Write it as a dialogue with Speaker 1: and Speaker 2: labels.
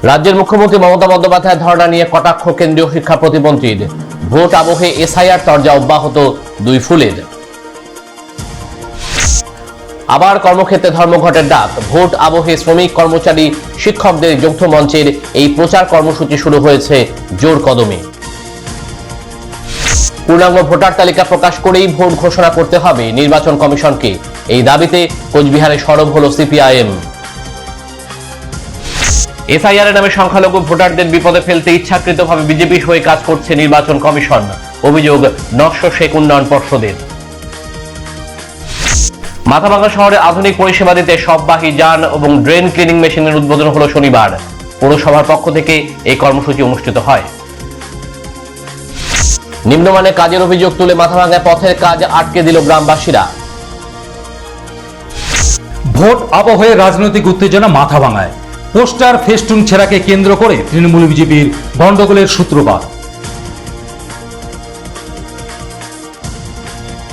Speaker 1: রাজ্যের মুখ্যমন্ত্রী মমতা বন্দ্যোপাধ্যায় ধর্ণা নিয়ে কটাক্ষ কেন্দ্রীয় শিক্ষা প্রতিমন্ত্রীর। ভোট আবহে এসআইআর তরজা অব্যাহত দুই ফুলের। আবার কর্মক্ষেত্রে ধর্মঘটের ডাক। ভোট আবহে শ্রমিক কর্মচারী শিক্ষকদের যৌথ মঞ্চের এই প্রচার কর্মসূচি শুরু হয়েছে জোর কদমে। পূর্ণাঙ্গ ভোটার তালিকা প্রকাশ করেই ভোট ঘোষণা করতে হবে নির্বাচন কমিশনকে, এই দাবিতে কোচবিহারে সরব হল সিপিআইএম। এসআইআর নামে সংখ্যালঘু ভোটারদের বিপদে ফেলতে ইচ্ছাকৃতভাবে বিজেপির হয়ে কাজ করছে নির্বাচন কমিশন, অভিযোগ নকশা শেখ উন্নয়ন পর্ষদের। মাথাভাঙ্গা শহরে আধুনিক পরিষেবা দিতে শববাহী যান এবং ড্রেন ক্লিনিং মেশিনের উদ্বোধন হলো শনিবার। পৌরসভার পক্ষ থেকে এই কর্মসূচি অনুষ্ঠিত হয়। নিম্নমানের কাজের অভিযোগ তুলে মাথাভাঙ্গায় পথের কাজ আটকে দিল গ্রামবাসীরা।
Speaker 2: ভোট আবহে রাজনৈতিক উত্তেজনা মাথাভাঙ্গায়। পোস্টার ফেস্টুন ছেঁড়াকে কেন্দ্র করে তৃণমূল বিজেপির গন্ডগোলের সূত্রপাত।